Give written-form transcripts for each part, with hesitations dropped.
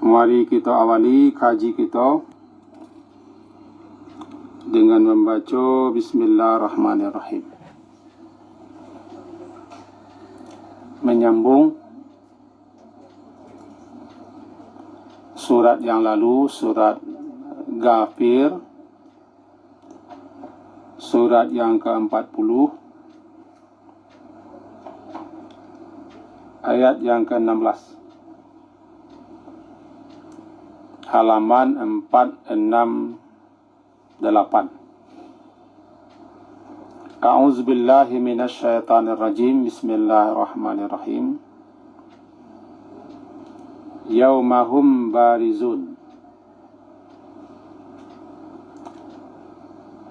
Mari kita awali kaji kita dengan membaca Bismillahirrahmanirrahim. Menyambung surat yang lalu, surat Ghafir, surat yang ke-40, ayat yang ke-16. Halaman 468. A'udzubillahi minasyaitonirrajim. Bismillahirrahmanirrahim. Yaumahum barizun.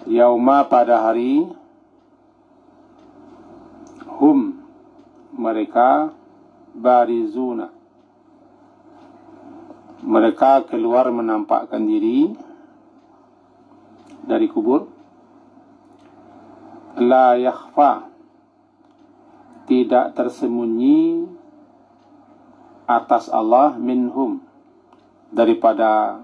Yauma pada hari, hum mereka, barizuna mereka keluar menampakkan diri dari kubur. La yakhfa, tidak tersembunyi atas Allah, minhum, daripada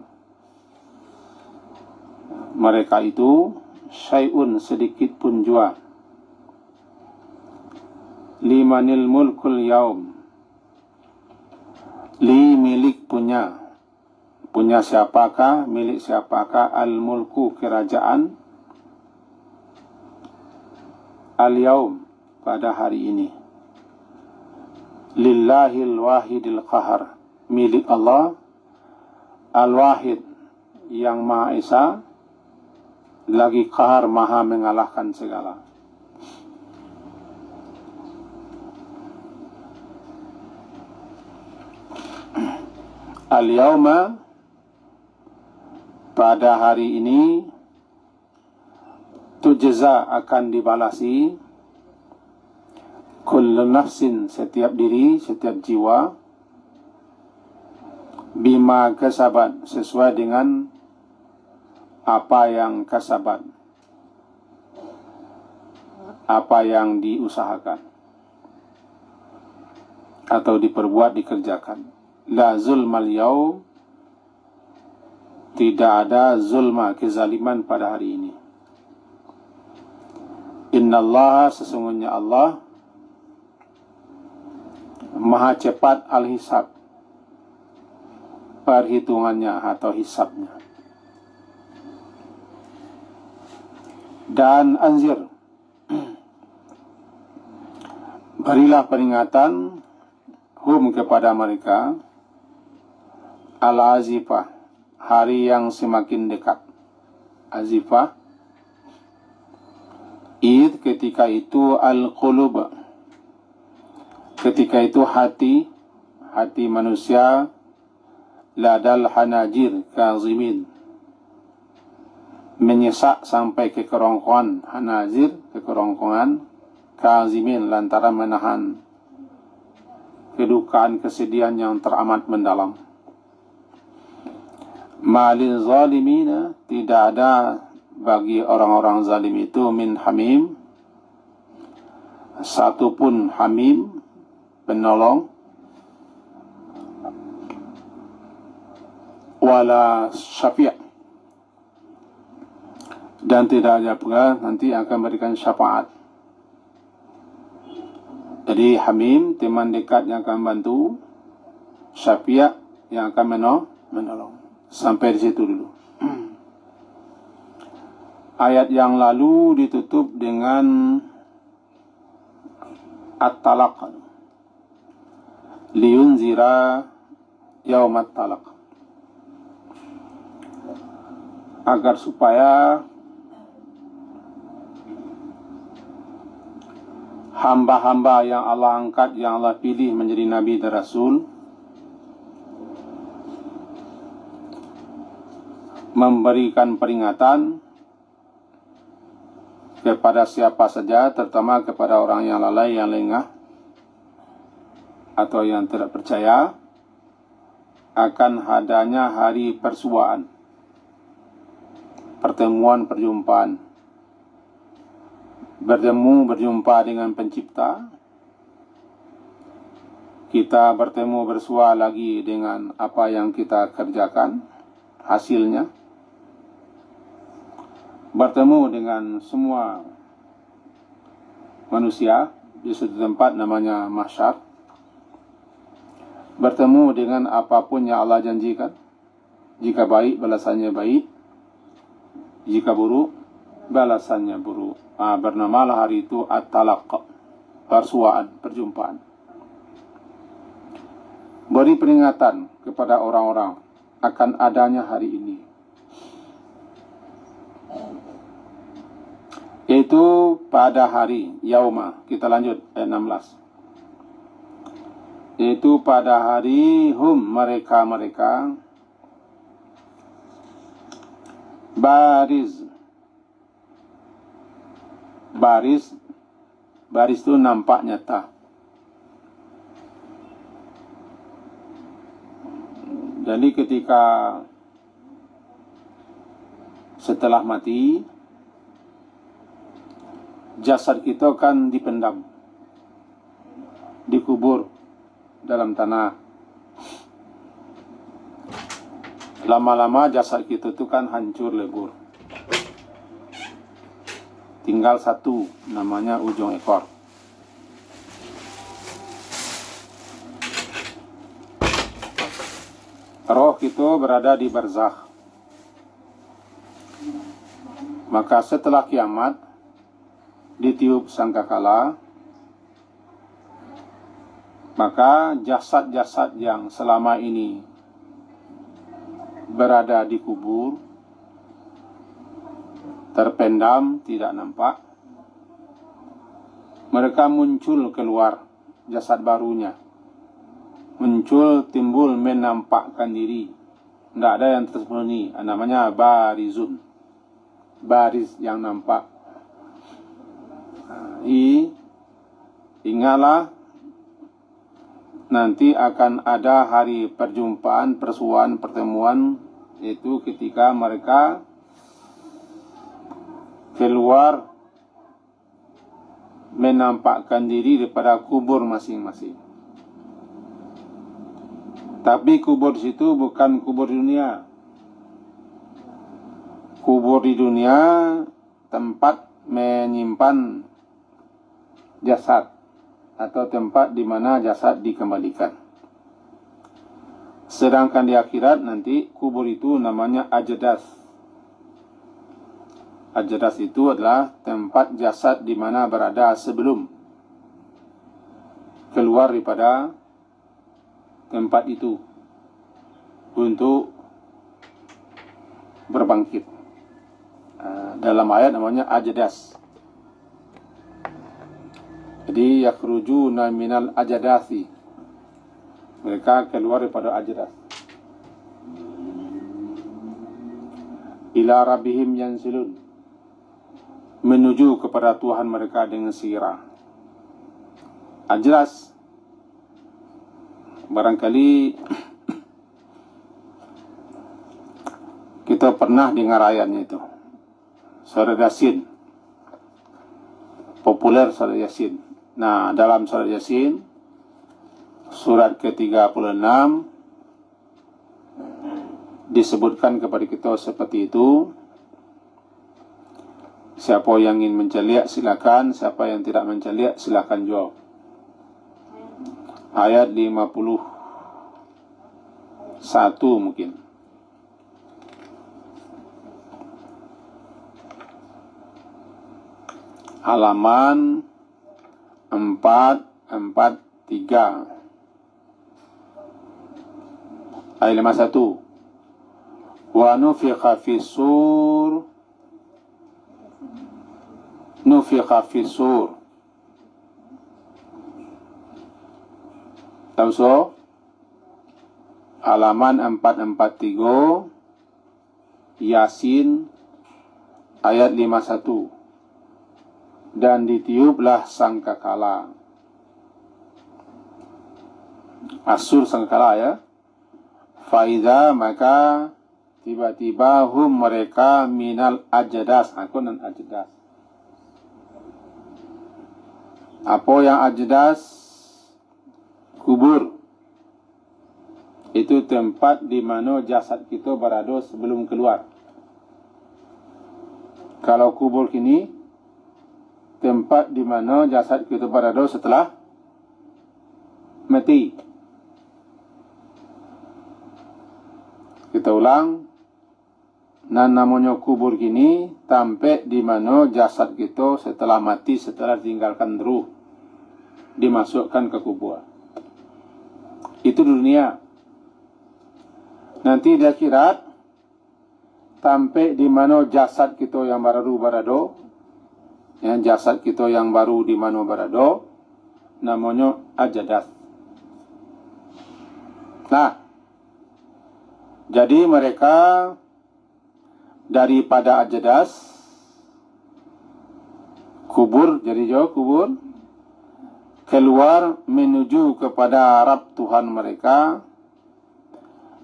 mereka itu, syai'un, sedikit pun jua. Limanil mulkul yaum, li, milik, punya siapakah, milik siapakah, al-mulku, kerajaan, al-yaum, pada hari ini. Lillahil wahidil qahar, milik Allah, al-wahid, yang maha esa, lagi qahar, maha mengalahkan segala. Al-yauma, pada hari ini, tujza, akan dibalasi, kullu nafsin, setiap diri, setiap jiwa, bima kasabat, sesuai dengan apa yang kasabat, apa yang diusahakan atau diperbuat, dikerjakan. La zulmal yaum, tidak ada zulma, kezaliman pada hari ini. Innallaha, sesungguhnya Allah, maha cepat al-hisab, perhitungannya atau hisabnya. Dan anzir, berilah peringatan, hum, kepada mereka, al-azifah, hari yang semakin dekat. Azifah, id, ketika itu, al-qulub, ketika itu hati manusia, ladal hanajir kazimin, menyesak sampai ke kerongkongan, hanazir, ke kerongkongan, kazimin, lantaran menahan kedukaan, kesedihan yang teramat mendalam. Malil zalimina, tidak ada bagi orang-orang zalim itu, min hamim, satupun hamim, penolong, wala syafi', dan tidak ada pula nanti akan berikan syafaat. Jadi hamim, teman dekat yang akan bantu, syafi' yang akan menolong. Sampai di situ dulu. Ayat yang lalu ditutup dengan at-talaq, liyunzira yaumat talaq, agar supaya hamba-hamba yang Allah angkat, yang Allah pilih menjadi Nabi dan Rasul, memberikan peringatan kepada siapa saja, terutama kepada orang yang lalai, yang lengah, atau yang tidak percaya, akan adanya hari persuaan, pertemuan, perjumpaan, berjumpa dengan pencipta, kita bertemu bersua lagi dengan apa yang kita kerjakan, hasilnya. Bertemu dengan semua manusia di suatu tempat namanya mahsyar. Bertemu dengan apapun yang Allah janjikan. Jika baik, balasannya baik. Jika buruk, balasannya buruk. Bernamalah hari itu At-Talaq, persuaan, perjumpaan. Beri peringatan kepada orang-orang akan adanya hari ini. Yaitu pada hari Yauma. Kita lanjut ayat 16. Yaitu pada hari mereka baris itu nampak nyata. Jadi ketika setelah mati, jasad kita kan dipendam, dikubur dalam tanah. Lama-lama jasad kita itu kan hancur lebur. Tinggal satu, namanya ujung ekor. Roh kita berada di barzakh. Maka setelah kiamat, ditiup sangkakala, maka jasad-jasad yang selama ini berada di kubur, terpendam, tidak nampak, mereka muncul keluar, jasad barunya muncul, timbul, menampakkan diri. Tidak ada yang tersembunyi, namanya barizun, baris yang nampak. Ingatlah, nanti akan ada hari perjumpaan, persuaan, pertemuan, itu ketika mereka keluar menampakkan diri daripada kubur masing-masing. Tapi kubur di situ bukan kubur dunia. Kubur di dunia tempat menyimpan jasad, atau tempat di mana jasad dikembalikan. Sedangkan di akhirat nanti kubur itu namanya ajdas. Ajdas itu adalah tempat jasad di mana berada sebelum keluar daripada tempat itu untuk berbangkit. Dalam ayat namanya ajdas. Jadi yakhrujuna minal ajdasi, mereka keluar daripada ajdas. Ila rabbihim yansilun, menuju kepada Tuhan mereka dengan segera. Ajdas, barangkali kita pernah dengar ayatnya itu, Surat Yasin, populer Surat Yasin. Nah, dalam Surat Yasin, surat ke-36, disebutkan kepada kita seperti itu. Siapa yang ingin menceliak silakan, siapa yang tidak menceliak silakan jawab. Ayat 51 mungkin. Halaman 443. Ayat 51. Wa nufikha fis-sur. Nufikha fis-sur. Tahu so? Halaman 443. Yasin ayat 51. Dan ditiuplah sangkakala. Asur sangkakala ya. Faida, maka tiba-tiba mereka minal ajdas. Aku nan ajdas. Apa yang ajdas? kubur itu tempat di mana jasad kita berada sebelum keluar. Kalau kubur kini tempat di mana jasad kita berada setelah mati. Kita ulang. Dan namanya kubur kini tempat di mana jasad kita setelah mati, setelah tinggalkan ruh, dimasukkan ke kubur. Itu dunia. Nanti di akhirat sampai di mana jasad kita yang baru berada, yang jasad kita yang baru di mana berada, namanya ajadas. Nah, jadi mereka daripada ajadas kubur, jadi jauh kubur, keluar menuju kepada Arab Tuhan mereka,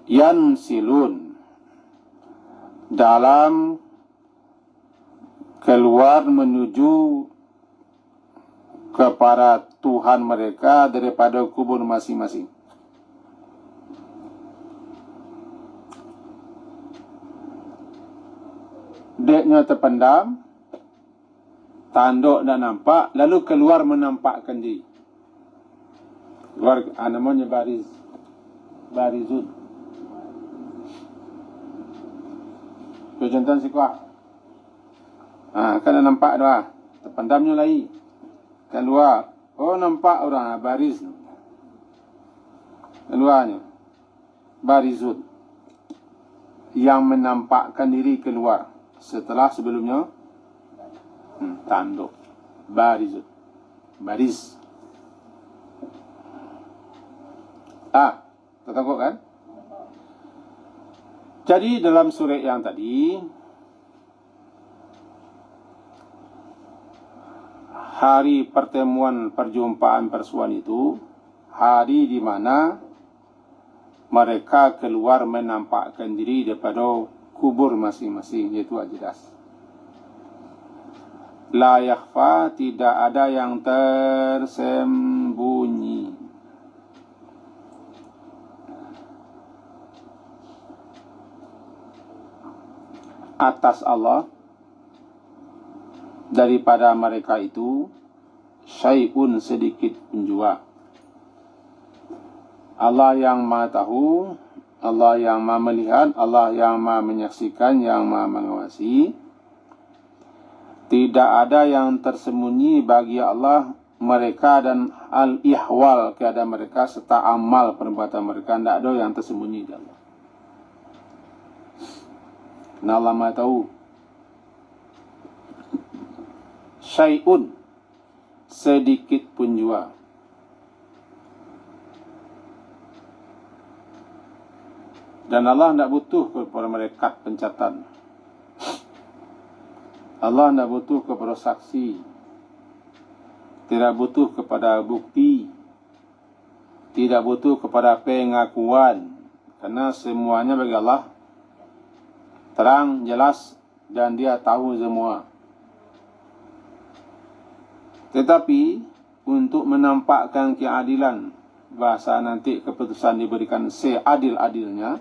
yansilun, dalam keluar menuju kepada Tuhan mereka daripada kubur masing-masing. Deknya terpendam, tanduk tak nampak, lalu keluar menampakkan diri. Keluar, namanya barizun. Contoh si kuah. Kan nampak dah. Terpendamnya lagi. Keluar. Oh, nampak orang baris. Keluarnya barizun, yang menampakkan diri keluar setelah sebelumnya tanduk. Barizun, baris. Tertangkap kan? Jadi dalam surat yang tadi, hari pertemuan perjumpaan persuan itu hari di mana mereka keluar menampakkan diri daripada kubur masing-masing, yaitu ajadas. La yakhfa, tidak ada yang tersembunyi. Atas Allah daripada mereka itu syai'un, sedikit pun jua. Allah yang Maha tahu, Allah yang Maha melihat, Allah yang Maha menyaksikan, yang Maha mengawasi. Tidak ada yang tersembunyi bagi Allah mereka dan al-ihwal, keadaan mereka serta amal perbuatan mereka. Tidak ada yang tersembunyi di Allah. Nah, Allah Maha tahu. Syai'un, sedikit pun jua. Dan Allah tidak butuh kepada malaikat pencatat. Allah tidak butuh kepada saksi. Tidak butuh kepada bukti. Tidak butuh kepada pengakuan. Karena semuanya bagi Allah terang, jelas, dan Dia tahu semua. Tetapi untuk menampakkan keadilan, bahasa nanti keputusan diberikan seadil-adilnya,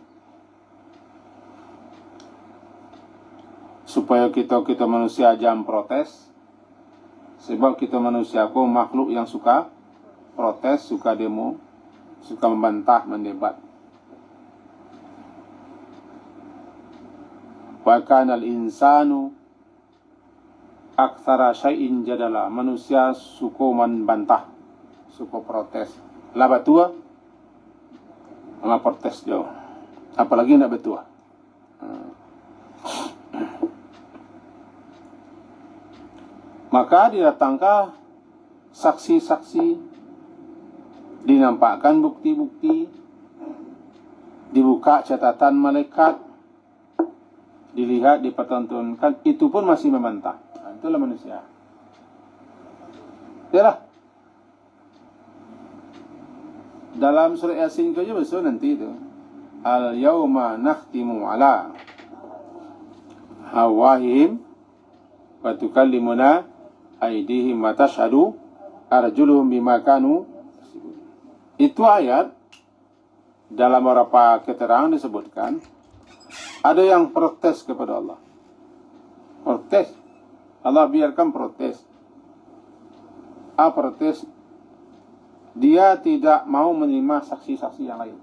supaya kita manusia jangan protes. Sebab kita manusia kok makhluk yang suka protes, suka demo, suka membantah, mendebat. Wa kana al-insanu aktsara syai'in jadala. Manusia suka membantah, suka protes. Lah batua sama protes jauh. Apalagi nak betua. Maka didatangkan saksi-saksi, dinampakkan bukti-bukti, dibuka catatan malaikat, dilihat, dipertontonkan, itu pun masih membantah. Itulah manusia. Yalah. Dalam surah Yasin itu aja besok nanti itu. Al-yawma nakhtimu ala hawahim wa tukallimuna aydihim wa tashhadu arjuluhum bima kanu. Itu ayat dalam beberapa keterangan disebutkan ada yang protes kepada Allah. Protes. Allah biarkan protes. Protes. Dia tidak mau menerima saksi-saksi yang lain.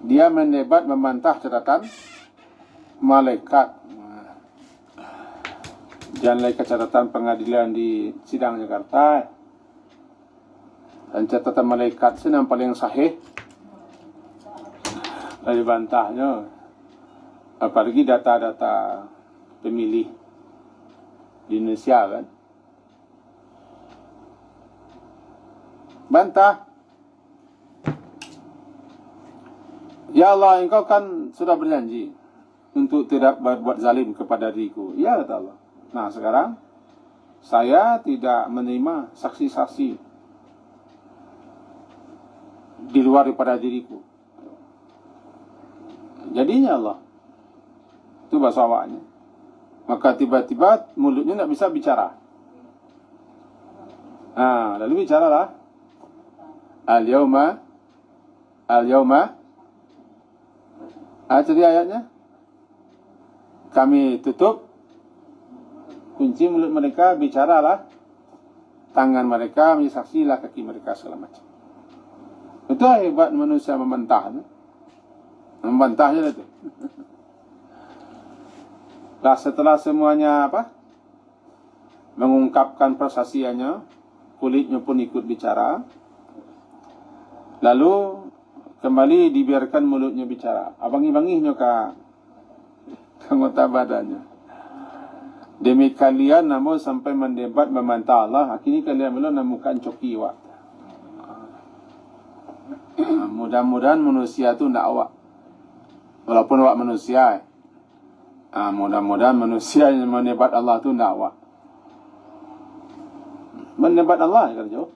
Dia mendebat membantah catatan malaikat. Jangan lagi catatan pengadilan di sidang Jakarta. Dan catatan malaikat itu yang paling sahih. Lalu bantahnya. Apalagi data-data pemilih di Indonesia kan. Bantah. Ya Allah, engkau kan sudah berjanji untuk tidak berbuat zalim kepada diriku. Ya, kata Allah. Nah, sekarang saya tidak menerima saksi-saksi di luar daripada diriku. Jadinya Allah. Itu bahasa awaknya. Maka tiba-tiba mulutnya tidak bisa bicara. Lalu bicaralah. Al-yawma. Jadi ayatnya. Kami tutup. Kunci mulut mereka, bicaralah. Tangan mereka, menyaksilah kaki mereka, segala macam. Itu hebat manusia membantah. Membantahnya itu. Nah, setelah semuanya mengungkapkan persaksiannya, kulitnya pun ikut bicara. Lalu kembali dibiarkan mulutnya bicara. Abangi-bangihnya ke anggota badannya. Demi kalian namun sampai mendebat membantah Allah, akhirnya kalian belum menemukan coki wak. Mudah-mudahan manusia itu tidak awak. Walaupun awak manusia. Mudah-mudahan manusia yang mendebat Allah itu tidak awak. Mendebat Allah kan jauh.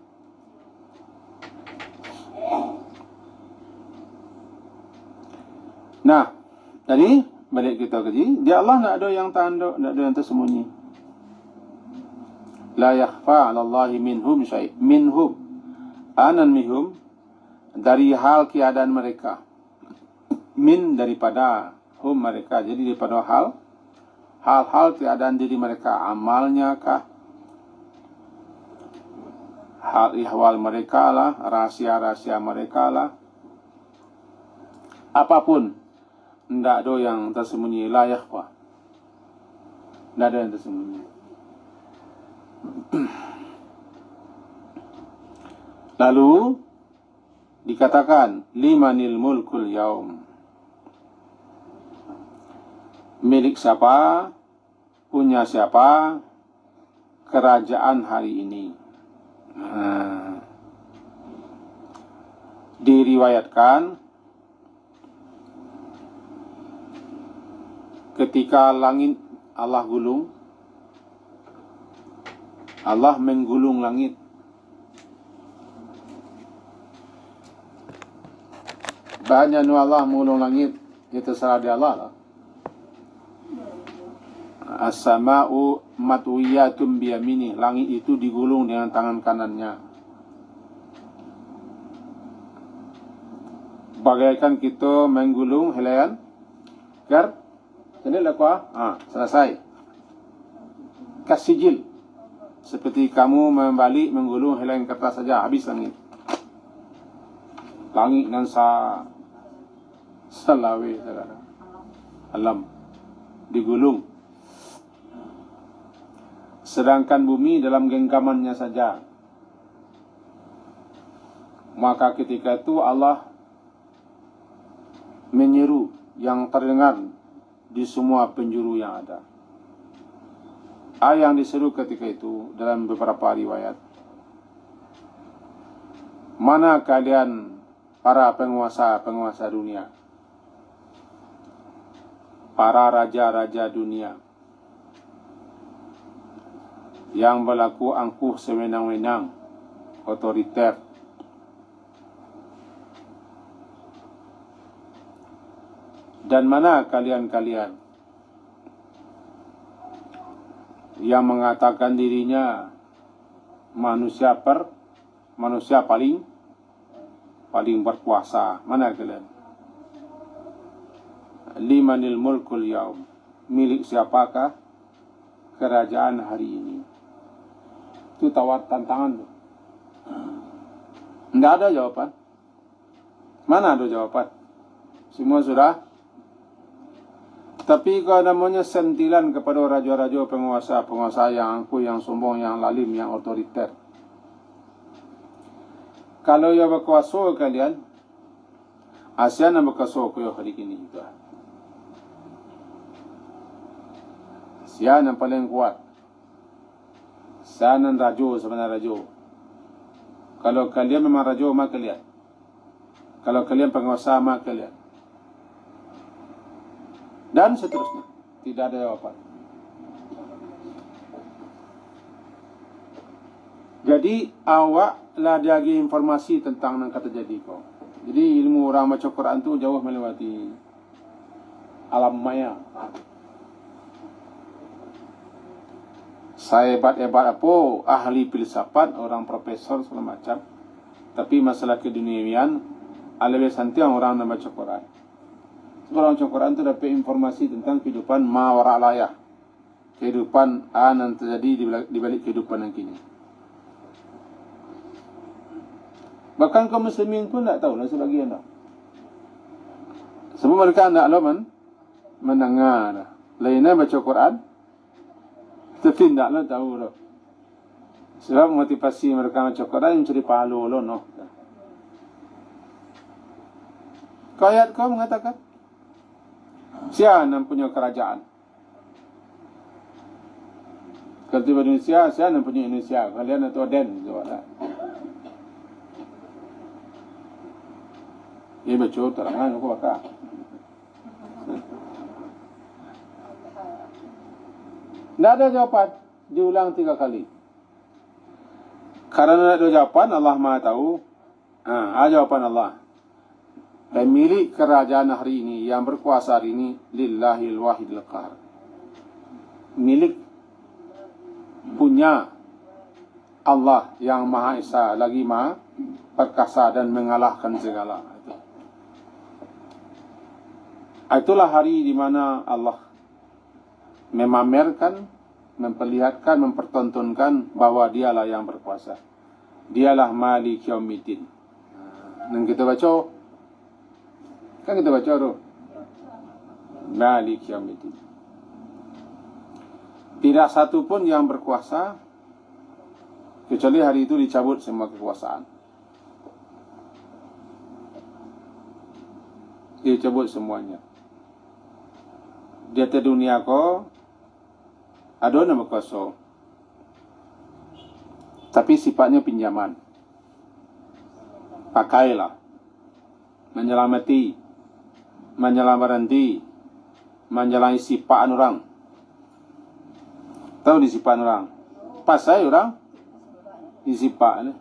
Nah, jadi balik kita kaji, dia Allah tidak ada yang tanduk, tidak ada yang tersembunyi. La yakhfa 'ala Allahi minhum syai'. Minhum anan minhum, dari hal keadaan mereka. Min daripada hum mereka, jadi daripada hal-hal keadaan diri mereka, amalnya kah, hal ihwal mereka lah, rahasia-rahasia mereka lah, apapun, tidak ada yang tersembunyi. La yakhfa, tidak ada yang tersembunyi. Lalu dikatakan limanil mulkul yaum, milik siapa, punya siapa kerajaan hari ini. Diriwayatkan ketika langit Allah gulung, Allah menggulung langit. Banyak Allah mengulung langit, itu terserah dia Allah lah. As-sama'u matwiyatun biyaminih, langit itu digulung dengan tangan kanannya. Bagaikan kita menggulung helaian gar, jadi lekwa, selesai. Kasijil, seperti kamu membalik menggulung helaian kertas saja, habis langit. Langit dan salawe alam digulung. Sedangkan bumi dalam genggamannya saja. Maka ketika itu Allah menyeru yang terdengar di semua penjuru yang ada. Yang diseru ketika itu dalam beberapa riwayat, mana kalian para penguasa dunia, para raja-raja dunia yang berlaku angkuh sewenang-wenang, otoriter, dan mana kalian-kalian yang mengatakan dirinya manusia paling berkuasa. Mana kalian? Limanil mulkul yaum. Milik siapakah kerajaan hari ini? Itu tantangan tu. Tidak ada jawaban. Mana ada jawaban? Semua sudah. Tapi kalau namanya sentilan kepada raja-raja, penguasa yang angkuh, yang sombong, yang lalim, yang otoriter. Kalau ia berkuasa kalian, ASEAN yang berkuasa kau hari ini juga. ASEAN yang paling kuat. ASEAN yang raja sebenarnya raja. Kalau kalian memang raja, maka kalian. Kalau kalian penguasa, maka kalian. Dan seterusnya. Tidak ada jawaban. Jadi awaklah bagi informasi tentang yang kata jadi kau. Jadi ilmu orang baca Quran tu jauh melewati alam maya. Saya hebat-hebat apa, ahli filsafat, orang profesor segala macam. Tapi masalah keduniawian, lebih santai orang yang baca Quran. Sebab orang baca Quran itu dapat informasi tentang kehidupan mawara layah. Kehidupan yang terjadi di balik kehidupan yang kini. Bahkan kaum muslimin pun tak tahu lah sebagian tak. Sebab mereka nak mendengar dah. Lainnya baca Quran, tapi taklah tahu dah. Sebab motivasi mereka baca Quran mencari pahala lah, no. Ayat kau mengatakan, siapa yang punya kerajaan? Kalau tiba Indonesia, siapa yang punya Indonesia? Kalian atau Den? Jawablah. Ia baca terangan aku bakar. Tidak ada jawapan. Diulang 3 kali. Karena ada jawapan, Allah Maha tahu. Jawapan Allah. Pemilik kerajaan hari ini, yang berkuasa hari ini, lillahil wahidil qahar. Milik punya Allah yang Maha Esa, lagi Maha perkasa dan mengalahkan segala. Itulah hari di mana Allah memamerkan, memperlihatkan, mempertontonkan bahwa dialah yang berkuasa. Dialah Malik Yaumiddin. Dan kita baca, kan kita baca tu, Malik Yaumiddin. Tidak satu pun yang berkuasa kecuali hari itu dicabut semua kekuasaan. Dia cabut semuanya. Di atas dunia ko ada nama kuasa, tapi sifatnya pinjaman. Pakailah, menyelamati, menyelamatkan, menjalani sifat orang. Tahu di sifat orang? Pasai orang di sifat.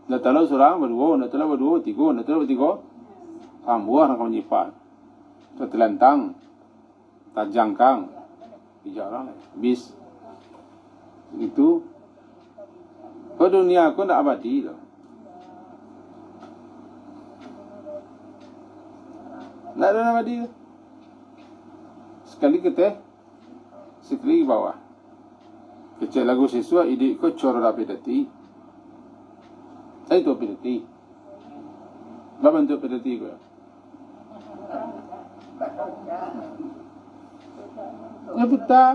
Dah tahu seorang berdua, dah tahu berdua, tiga, dah tahu tiga. Kamu orang kau nyipat. Tertelentang, tak jangkang, bicara bis. Itu, ke dunia aku nak abadi lah. Nak ada abadi lah. Sekali kita, sekali bawah. Kecil lagu siswa, ide ko coro rapi dati. Saya tu pedati. Apa bentuk pedati ko? Ya betul.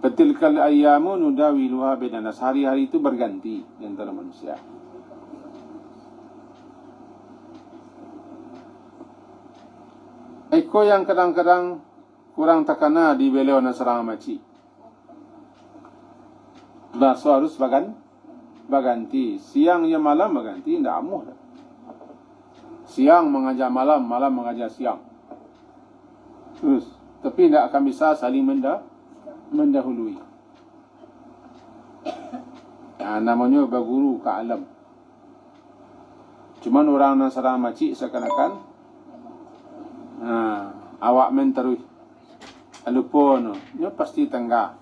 Betilkal ayyamu nudawiluha bainan nas. Hari-hari itu berganti di antara manusia. Eko yang kadang-kadang kurang takana di beliau nasrang maci. Bahasa harus berganti. Siang ya malam berganti, tidak amuh dah. Siang mengajar malam, malam mengajar siang. Terus, tapi tidak akan bisa saling mendahului. Namanya berguru ke alam. Cuman orang Nasrani macik seakan-akan awak menterus. Lupa no, dia pasti tenggak.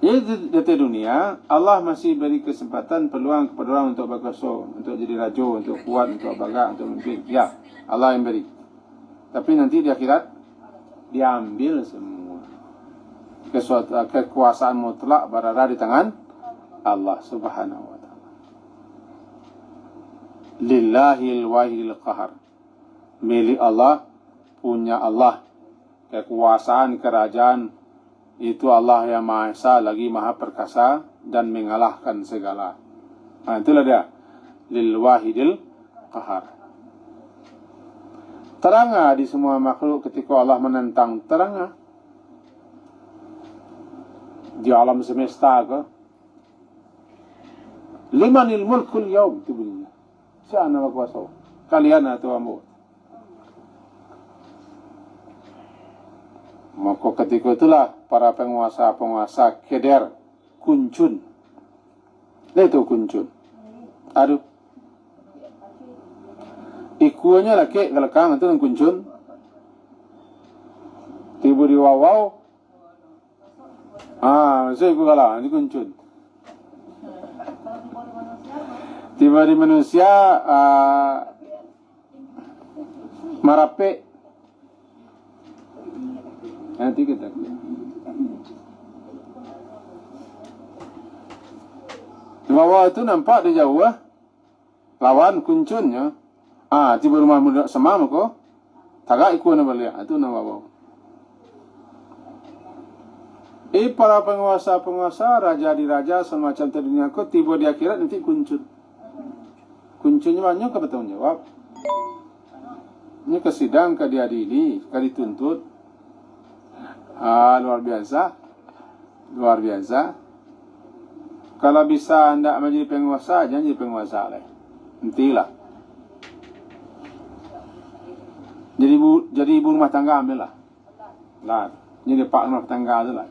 Jadi di dunia Allah masih beri kesempatan peluang kepada orang untuk berkuasa, untuk jadi raja, untuk kuat, untuk bagak, untuk memimpin. Ya, Allah yang beri. Tapi nanti di akhirat diambil semua. Kekuasaan mutlak berada di tangan Allah Subhanahu wa taala. Lillahil wahidil qahar. Milik Allah, punya Allah. Kekuasaan kerajaan itu Allah yang Maha Esa, lagi Maha Perkasa dan mengalahkan segala. Nah, itulah dia. Lil wahidil qahar. Terang di semua makhluk ketika Allah menentang, terang di alam semesta ke. Limanil mulkul yaum, itu bunyinya. Siapa nama kuasa? Kalian atau ambo? Maka ketika itulah para penguasa-penguasa keder, kuncun. Itu kuncun. Aduh. Ikunya laki kelekang itu yang kuncun. Tiba di wawau. Saya ikut kalah, ini kuncun. Tiba di manusia marape. Nanti kita di bawah itu nampak di jauh lawan kuncunnya. Tiba rumah muda semam ko tagak ikut nama balik itu nama bawah. Para penguasa-penguasa, raja di raja semacam dunia ko tiba di akhirat nanti kuncun. Kuncunnya banyak ke bertanggung jawab. Ini ke sidang, ke diadili, ke dituntut. Luar biasa. Luar biasa. Kalau bisa anda menjadi penguasa, jangan jadi penguasa lah. Hentilah. Jadi ibu rumah tangga ambil lah. Jadi pak rumah tangga tu lah.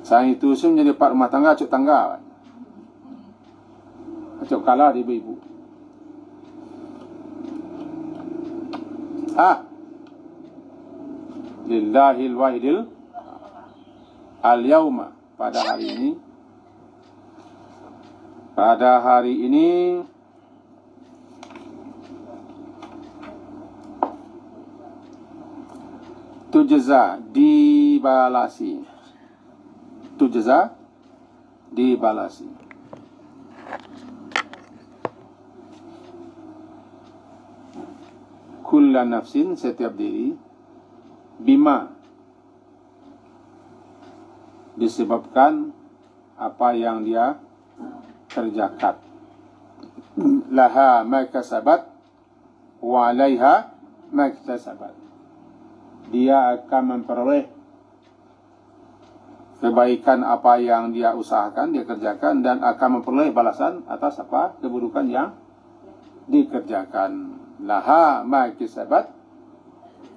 Saya itu menjadi pak rumah tangga, cuk tangga. Cuk kalah di ibu-ibu. Lillahil wahidil al-yawma, pada hari ini tujza, dibalasi. Tujza, dibalasi. Kulla nafsin, setiap diri, bima, disebabkan apa yang dia kerjakan. Laha ma kasabat wa 'alaiha ma iktasabat. Dia akan memperoleh kebaikan apa yang dia usahakan, dia kerjakan, dan akan memperoleh balasan atas apa keburukan yang dikerjakan. Laha ma kasabat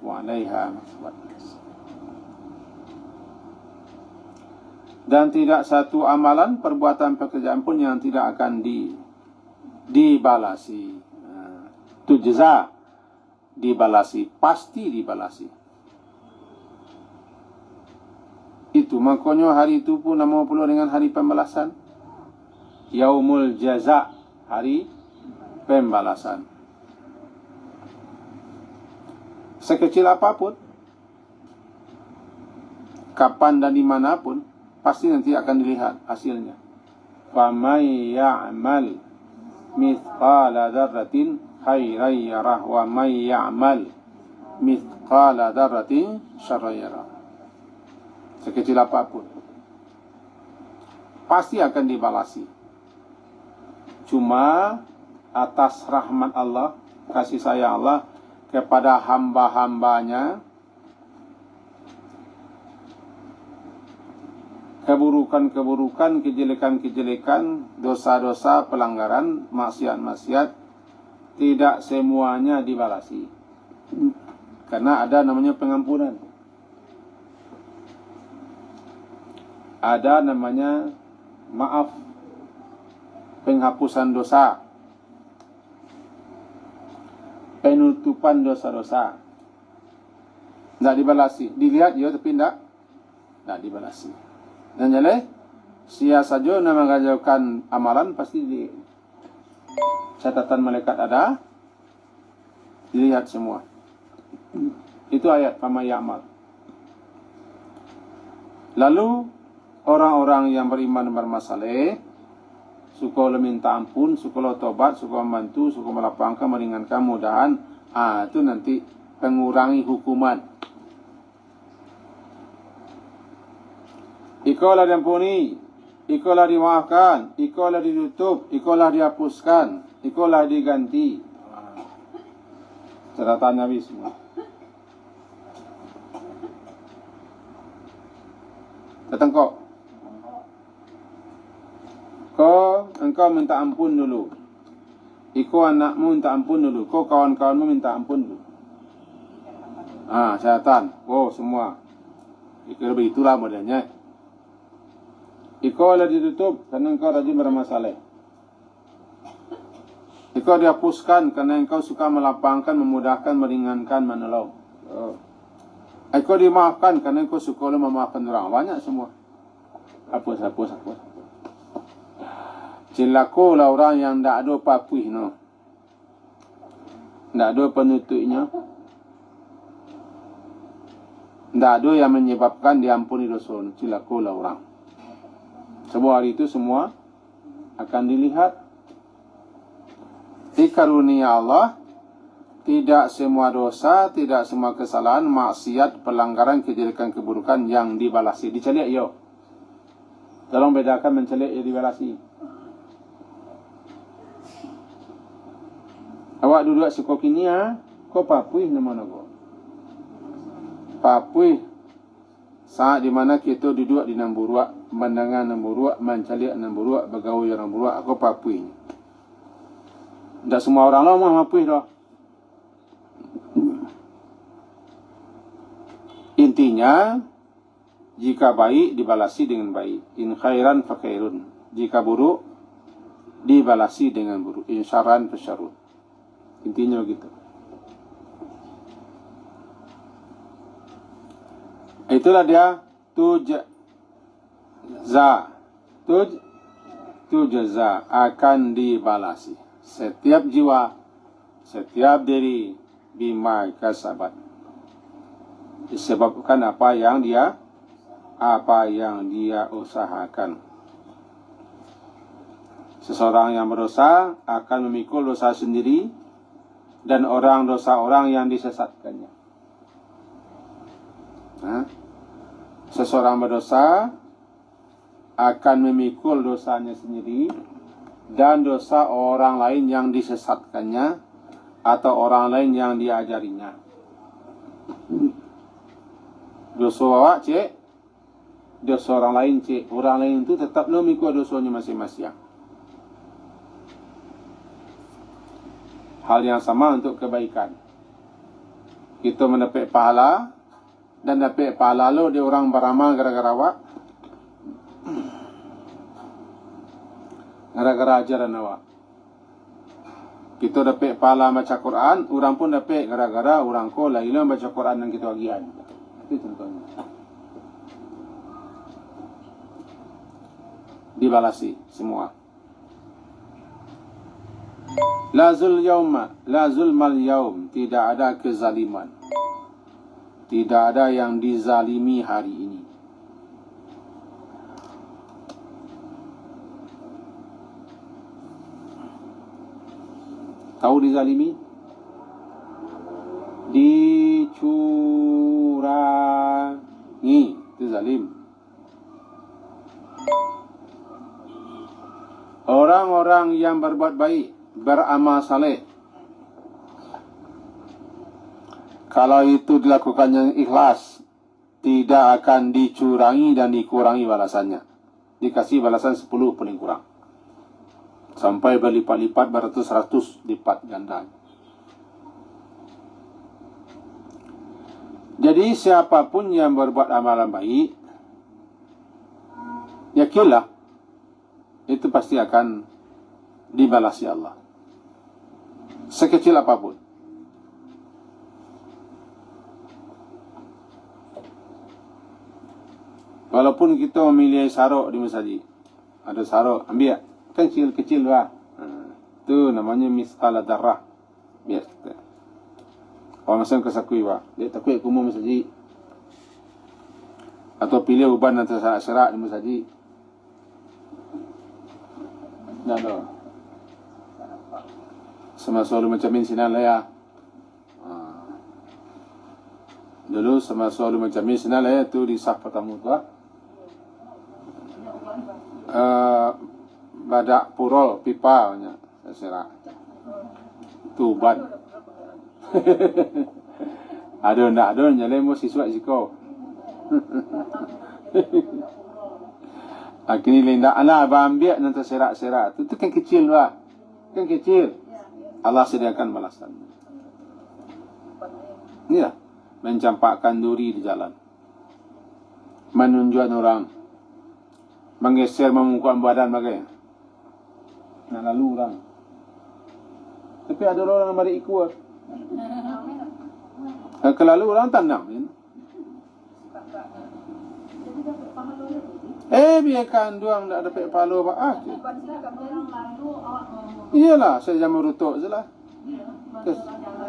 wa 'alaiha ma iktasabat. Dan tidak satu amalan, perbuatan, pekerjaan pun yang tidak akan dibalasi. Tujza, dibalasi, pasti dibalasi. Itu makanya hari itu pun nama pula dengan hari pembalasan. Yaumul jaza, hari pembalasan. Sekecil apapun, kapan dan dimanapun, pasti nanti akan dilihat hasilnya. Faman ya'mal mithqala dzarratin khairan yarah wa man ya'mal mithqala dzarratin syarran yarah. Sekecil apapun pasti akan dibalasi. Cuma atas rahmat Allah, kasih sayang Allah kepada hamba-hambanya, keburukan-keburukan, kejelekan-kejelekan, dosa-dosa, pelanggaran, maksiat-maksiat, tidak semuanya dibalasi. Karena ada namanya pengampunan. Ada namanya maaf, penghapusan dosa, penutupan dosa-dosa. Tidak dibalasi. Dilihat ya, tapi tidak dibalasi. Dan jadi sia saja nama mengajarkan amalan pasti di catatan malaikat ada, dilihat semua. Itu ayat fama ya'mal. Lalu orang-orang yang beriman bermasalah, suka minta ampun, suka tobat, suka membantu, suka melapangkan, meringankan, mudahan, itu nanti pengurangi hukuman. Ikolah diampuni, ikolah dimaafkan, ikolah ditutup, ikolah dihapuskan, ikolah diganti. Catatan Nabi semua. Datang kok. Engkau minta ampun dulu. Iko anakmu minta ampun dulu. Kau kawan-kawanmu minta ampun dulu. Catatan. Semua. Begitulah modelnya. Iko lah ditutup karena engkau rajin bermasalah. Iko dihapuskan karena engkau suka melapangkan, memudahkan, meringankan, menolong. Iko dimaafkan karena engkau suka memaafkan orang. Banyak semua. Hapus. Cilako lah orang yang tak ada papuih, no. Tak ada penutupnya. Tak ada yang menyebabkan diampuni dosa. Cilako lah orang. Sebab hari itu semua akan dilihat. Di karunia Allah, tidak semua dosa, tidak semua kesalahan, maksiat, pelanggaran, kejelekan, keburukan yang dibalasi. Diceliak yo. Tolong bedakan menceliak yang dibalasi. Awak duduk suka kini kau papuih nama kau. Papuih saat di mana kita duduk di Namburuak, mendengar Namburuak, menceliak Namburuak, bergaul dengan Namburuak, aku papuih. Tak semua orang lah mah papuih dah. Intinya, jika baik dibalasi dengan baik. In khairan fa khairun. Jika buruk dibalasi dengan buruk. In syarran fa syarrun. Intinya begitu. Itulah dia tujza akan dibalasi. Setiap jiwa, setiap diri bima kasabat. Disebabkan apa yang dia usahakan. Seseorang yang berdosa akan memikul dosa sendiri dan dosa orang yang disesatkannya. Seseorang berdosa akan memikul dosanya sendiri dan dosa orang lain yang disesatkannya atau orang lain yang diajarinya. Dosa awak cik, dosa orang lain cik. Orang lain itu tetap memikul dosanya masing-masing. Hal yang sama untuk kebaikan. Kita mendapat pahala dan dapat pahala lo dia orang beramal gara-gara awak. Gara-gara ajaran awak. Kita dapat pahala baca Quran, orang pun dapat gara-gara orang ko lagi lo baca Quran dan kita bagian. Itu contohnya. Dibalasi semua. La zulmal yaum, tidak ada kezaliman. Tidak ada yang dizalimi hari ini. Tahu dizalimi? Dicurangi, itu zalim. Orang-orang yang berbuat baik, beramal saleh, kalau itu dilakukan yang ikhlas, tidak akan dicurangi dan dikurangi balasannya. Dikasih balasan 10 paling kurang. Sampai berlipat-lipat, beratus-ratus lipat ganda. Jadi siapapun yang berbuat amalan baik, yakinlah itu pasti akan dibalasi Allah. Sekecil apapun. Walaupun kita memilih saruk di masjid, ada saruk, ambil kan kecil-kecil lah. Itu namanya misqala darah. Biasa. Kalau macam kesakui pak, dia takut kumum masjid. Atau pilih uban antara serak di masjid. Nah, no. Sama selalu macam ini sinan lah ya. Dulu sama selalu macam ini sinan lah ya tu di sah pertama tu. Badak purol pipa banyak serak. Tu uban. Ada ndak ada nyale mo siswa siko. Kini linda ana ambil nanti serak-serak. Itu kan kecil lah. Kan kecil. Allah sediakan balasan. Inilah mencampakkan duri di jalan. Menunjukkan orang. Menggeser memukul badan bagai. Nah lalu orang. Tapi ada orang yang mari ikut. Kelalu orang tanam. Biarkan doang tak dapat pahala apa. Iyalah, saya jangan merutuk je lah.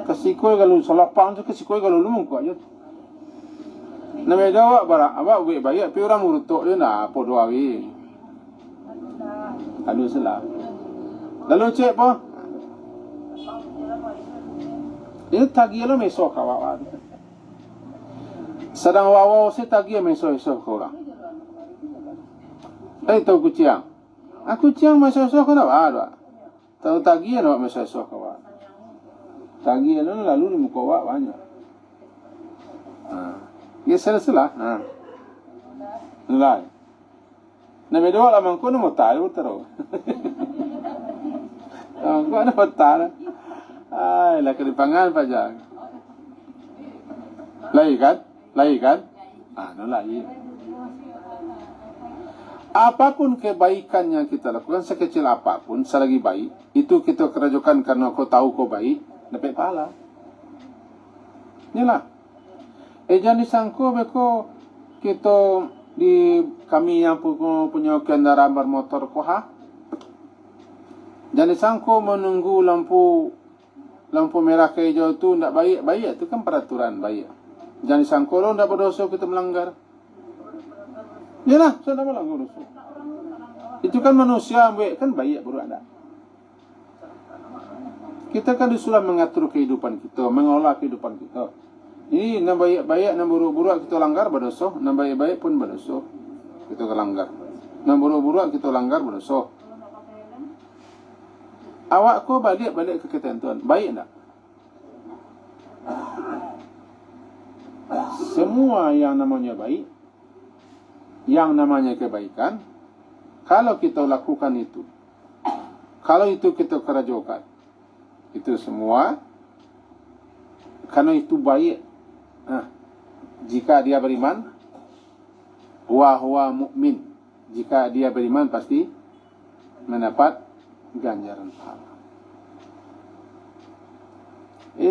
Kesikoi kalau salapang tu, kesikoi kalau lu mungkuk je. Namanya jawab barak, awak buat baik, tapi orang merutuk je nak, apa doa we. Aduh salah. Lalu cek apa? Ini tagih lo mesok awak. Sedang awak saya tagih mesok kau orang. Tahu kucing. Aku kucing mesok kau nak ada. Tahu tagih nak mesok kau. Tagih lo lalu di muka awak banyak. Ya salah. Nilai. Nabi doa lah mangko nak tahu terus. Mangko nak tahu. Lah kedipangan pajak. Lai kan? Lai. Apapun kebaikan yang kita lakukan, sekecil apapun, selagi baik, itu kita kerjakan karena kau tahu kau baik, dapat pahala. Inilah. Jangan disangka beko kita di kami yang punya kendaraan bermotor koha. Jangan disangka menunggu lampu merah ke hijau tu tidak baik. Baik itu kan peraturan baik. Jangan disangka lo tidak berdosa kita melanggar. Yalah, saya tidak melanggar dosa. Itu kan manusia, kan baik baru ada. Kita kan disuruh mengatur kehidupan kita, mengolah kehidupan kita. Ini nak baik-baik, nak buruk-buruk kita langgar berdosa. Nak baik-baik pun berdosa. Kita langgar. Nak buruk-buruk kita langgar berdosa. Awak kau balik ke ketentuan. Baik tak? Semua yang namanya baik, yang namanya kebaikan, kalau kita lakukan itu, kalau itu kita kerjakan, itu semua, karena itu baik. Jika dia beriman, huwa mukmin. Jika dia beriman pasti mendapat ganjaran pahala.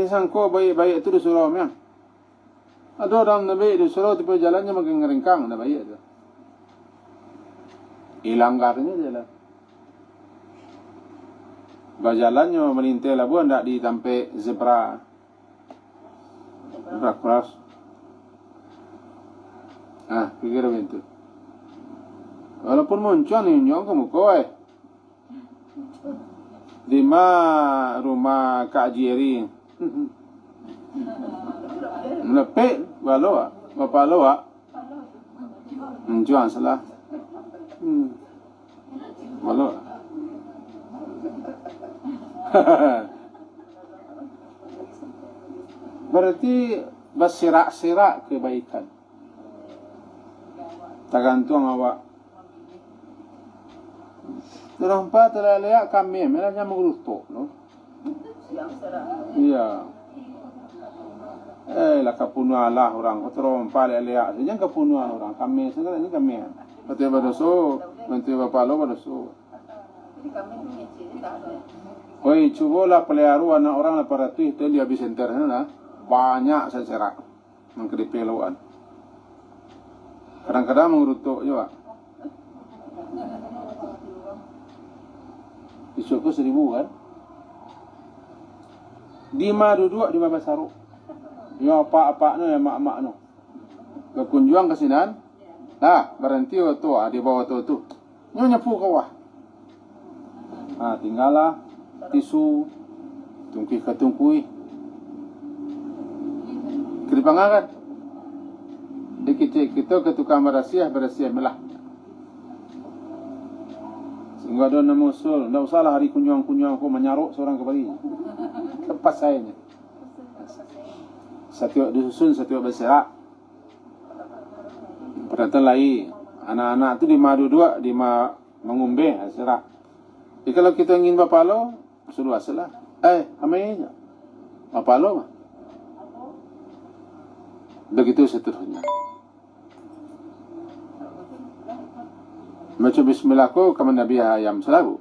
Sangko baik-baik itu disuruh memang. Ada orang Nabi disuruh tipe jalannya makin ngeringkang, dah baik tu. Ilanggarnya je lah. Berjalannya melintai labuan tak ditampai zebra. Zebra cross. Pikir begitu. Walaupun muncul ni nyong kamu kau di rumah Kak Jerry. Melepek baloa, bapa loa. Menjual salah. Baloa. Berarti bersirak-sirak kebaikan. Tergantung awak. Terhampa terlayak kami, mereka mengurutuk, no? Iya. Lah kepunuhan lah orang. Kau terhampa leak. Jangan kepunuhan orang. Kami sebenarnya kami. Betul berdosa, nanti bapa lo berdosa. Oi, cubalah pelihara anak orang 800 itu di habis center lah. Banyak secara mengkripeluan. Kadang-kadang mengurutuk juga. Isuk 1.000 kan. Di ma duduk di ma basaru. Yo apa-apa no ya mak-mak no. Kekunjuang ke sinan. Nah, berhenti tu di bawah tu. Nyo nyapu kawah. Tinggallah tisu tungki ketungkui. Keripangan. Dikit kita ke tukang berasiah melah. Sehingga ada musul, tidak usahlah hari kunjung aku menyaruk seorang kembali. Lepas saya ni. Satu disusun, satu berserak. Perhatian lagi, anak-anak tu di madu dua, di mengumbe serak. Jadi kalau kita ingin bapalo, suruh asalah. Amainya. Bapalo mah. Begitu seterusnya. Baca bismillah ko kaman Nabi ayam selalu.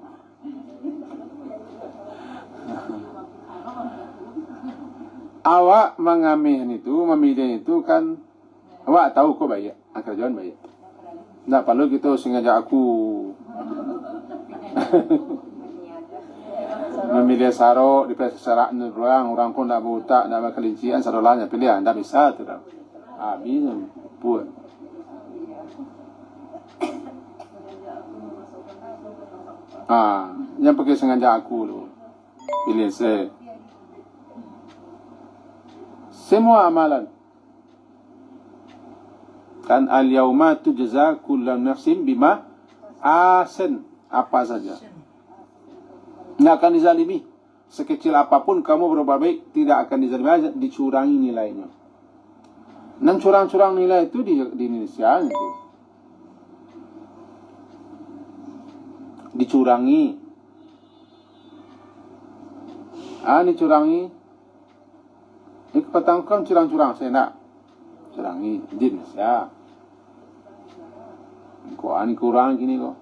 Awak mengamih itu, memilih itu kan awak tahu ko baik, kerjaan baik. Tak perlu kita sengaja aku memilih sarok di peserak orang pun nak buta, nak kelincian sarolanya pilihan, tak bisa tu dah. Habis buat. Yang pakai sengaja aku tu pilih saya. Semua amalan kan al-yauma tujza kullu nafsin bima asan, apa saja tidak akan dizalimi. Sekecil apapun kamu berbuat baik tidak akan dizalimi, dicurangi nilainya. Dan curang-curang nilai itu di Indonesia itu dicurangi. Dicurangi. Ini kepatangkan curang-curang saya nak curangi di Indonesia. Kok ani kurang gini kok.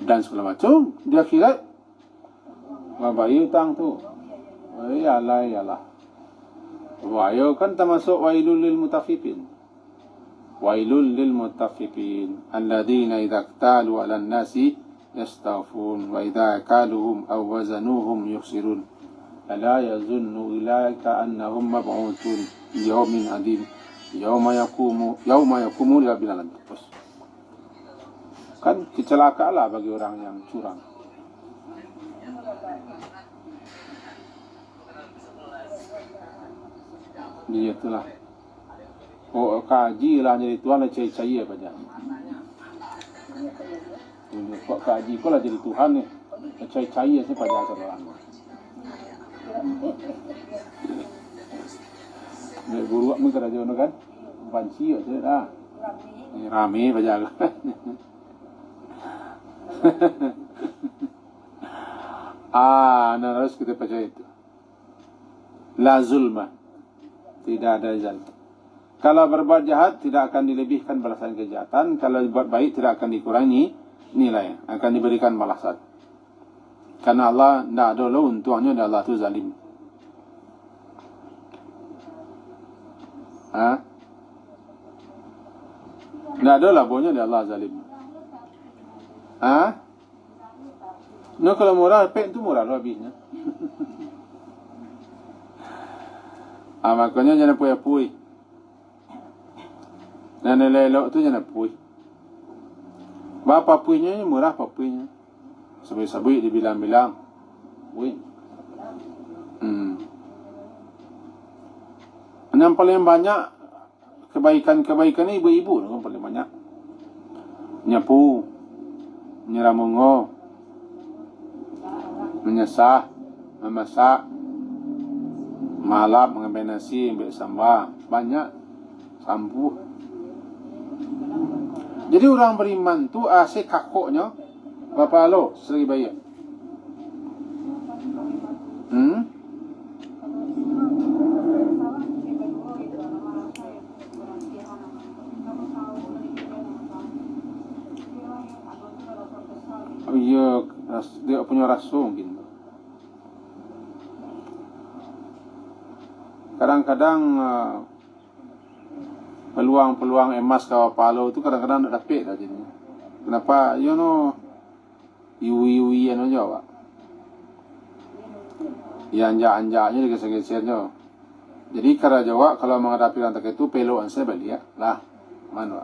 Dan segala macam di akhirat mabai utang tu. Iyalah. Wayo kan termasuk wailul lil mutaffifin. Wailul lil mutaffifin alladzina idza iktalu 'alan nasi yastawfun wa idza kaluhum aw wazanuhum yukhsirun. Ala yazunnu ulaika annahum mab'utun yawmin adim yawma yaqumu li rabbil alamin. Kan kecelakaanlah bagi orang yang curang. Dia itulah. Kaji lah jadi Tuhan lah cai-cai apa aja. Kok kaji kok lah jadi Tuhan ni. Cai-cai aja pada orang. Nek guru aku kerja ono kan. Banci aja dah. Rame baca. Harus kita percaya itu. La zulma. Tidak ada zalim. Kalau berbuat jahat tidak akan dilebihkan balasan kejahatan. Kalau berbuat baik tidak akan dikurangi nilai. Akan diberikan balasan. Karena Allah tidak ada untuknya dan Allah itu zalim. Tidak ada labanya dan Allah zalim. No, kalau murah, pek itu murah habisnya. Makanya jangan puy-puy. Dan elok tu jangan puy. Berapa puinya murah apa puinya? Sabui-sabui dibilang-bilang. Puy. Yang paling banyak kebaikan ni ibu-ibu yang paling banyak. Nyapu, nyeramungo, menyesah, memasak, malap, mengambil nasi, ambil sambal, banyak sambuh. Jadi orang beriman tu asyik kakoknya berapa lo seri bayar. Iya, dia punya rasa mungkin. Kadang-kadang peluang-peluang emas kawa palo tu kadang-kadang nak dapat dah jadi. Kenapa? You know, iwi-iwi anu Jawa. Yang anjak-anjaknya digeser-gesernya. Jadi cara Jawa kalau menghadapi rantai itu peluang saya balik lah. Mana?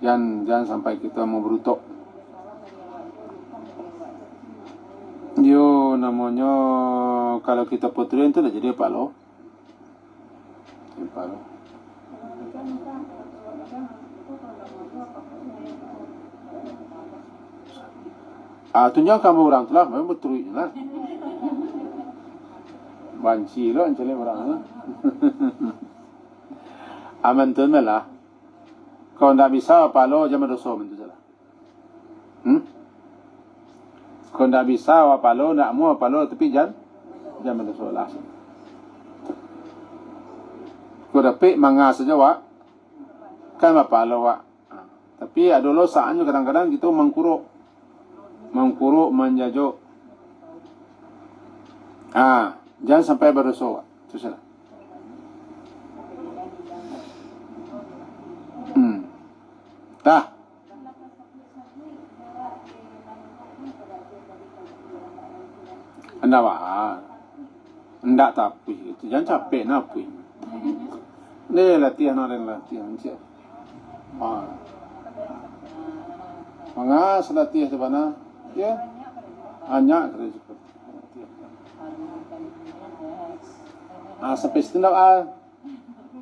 Jangan sampai kita mau berutok. Yo namanya kalau kita puterin itu dah jadi palo. Palo. Tunjang kamu orang tu lah, memang betul lah. Banci lo ancale orang tu. Aman tu malah. Kau tak bisa palo jangan dosa mentu salah. Kau tak bisa palo nak mau palo tapi jangan dosa lah. Kau dapat manga saja wak. Kan apa palo wak. Tapi ada lo saatnya kadang-kadang kita mengkuruk menjajuk. Jangan sampai berdosa. Itu salah. Dah. Anda wah. Ndak tapi itu jangan capek napui. Ni latihan orang latihan je. Manga selatih sebana. Ya. Hanya kerja. Sampai setengah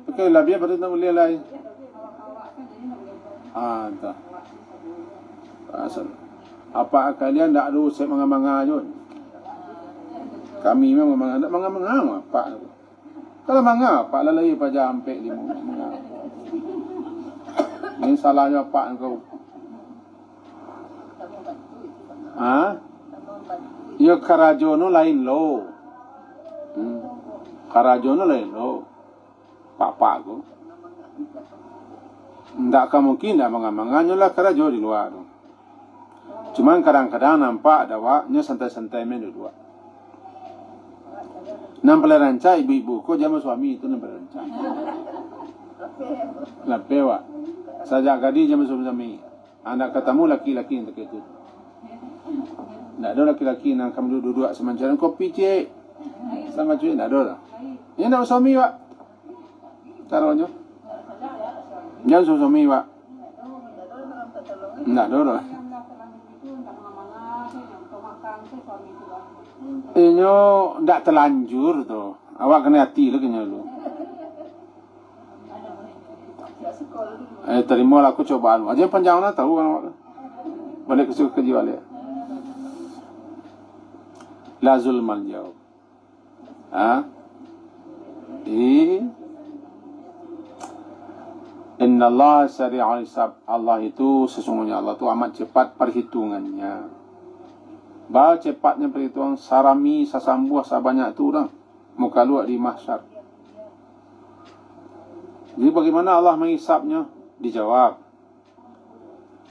pakai labia baru nak boleh lai. Entah. Asal. Apa kalian tak ada usai manga-manga je? Kami memang manga apa? Kalau manga apa lalai pada sampai di manga. Ini salahnya apa engkau? Ya karajono lain lo. Karajono lain lo. Papa aku. Ndak mungkin dah manga-manganya lah karajo di luar. Cuman kadang-kadang nampak ada waknya santai-santai main dua. Nampak rancak ibu-ibu ko jama suami itu nampak rancak. Lapewa. Sajak gadi jama suami. Anak ketemu laki-laki yang itu. Ndak ada laki-laki yang kamu duduk semancaran kopi cik. Sama cuy ndak ada. Ini nak suami wak. Taruhnya. Jangan suami wak. Ndak ada. Inyo ndak terlanjur tu. Awak kena hati lah kena lu. Terima lah aku cobaan. Aja panjang lah tahu kan awak. Balik ke jiwa dia. La zulman jauh. Inna Allah sari'ul hisab. Allah itu sesungguhnya Allah itu amat cepat perhitungannya. Bah cepatnya perhitungan sarami sasambuah sabanyak tu orang muka luak di mahsyar. Jadi bagaimana Allah menghisapnya? Dijawab.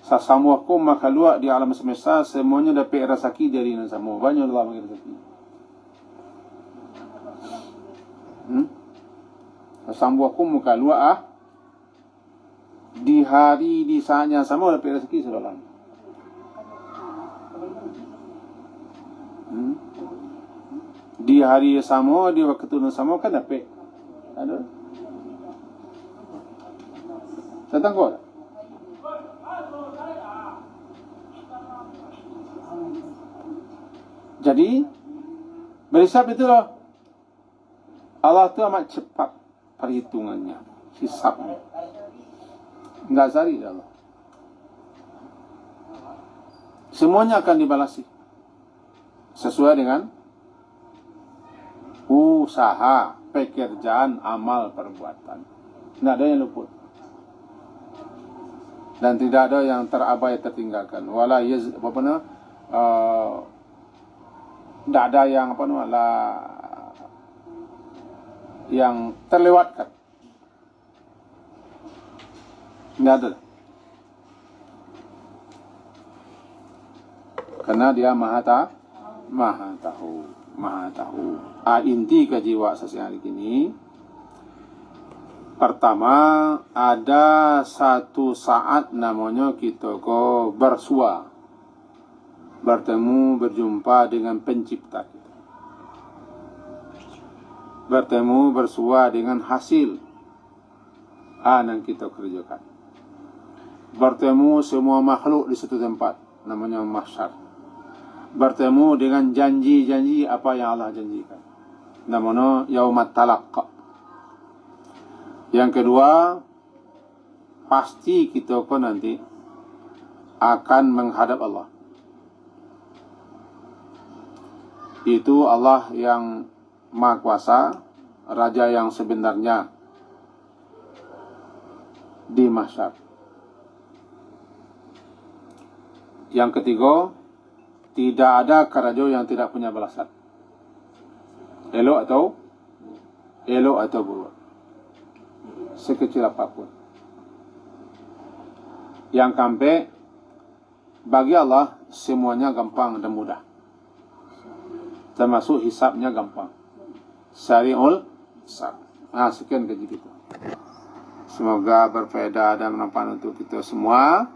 Sasambuah ku maka luak di alam semesta semuanya dapat rezeki dari nasamu. Banyak Allah bagi rezeki. Sasambuah ku muka luak di hari di saatnya sama dapat rezeki selalu. Di hari sama, di waktu yang sama kan dapat. Ada. Datang kau. Jadi berisap itu loh. Allah tu amat cepat perhitungannya, hisabnya. Enggak sari Allah. Semuanya akan dibalasi sesuai dengan usaha, pekerjaan, amal, perbuatan. Tidak ada yang luput. Dan tidak ada yang terabai tertinggalkan. Wala tidak ada yang yang terlewatkan. Tidak ada. Karena dia maha tahu. Inti kejiwa sesiang ini Pertama, ada satu saat namanya kita ko bersua, bertemu, berjumpa dengan pencipta kita. Bertemu, bersua dengan hasil yang kita kerjakan. Bertemu semua makhluk di satu tempat, namanya mahsyar. Bertemu dengan janji-janji apa yang Allah janjikan, namanya yaumat talaq. Yang kedua, pasti kita ko nanti akan menghadap Allah. Itu Allah yang Maha Kuasa, Raja yang sebenarnya di mahsyar. Yang ketiga, tidak ada kerajo yang tidak punya balasan, elok atau buruk, sekecil apapun. Yang keempat, bagi Allah semuanya gampang dan mudah, termasuk hisabnya gampang. Syari'ul hisab. Sekian kaji kita. Semoga berfaedah dan bermanfaat untuk kita semua.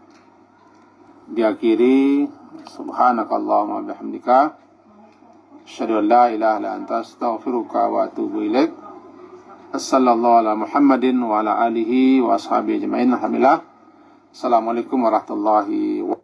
Diakhiri, subhanakallahumma bihamdika, asyhadu an la ilaha illa anta, astaghfiruka wa atubu ilaik. Sallallahu ala Muhammadin wa ala alihi wa ashabihi ajma'in. Alhamdulillah. Assalamualaikum warahmatullahi wabarakatuh.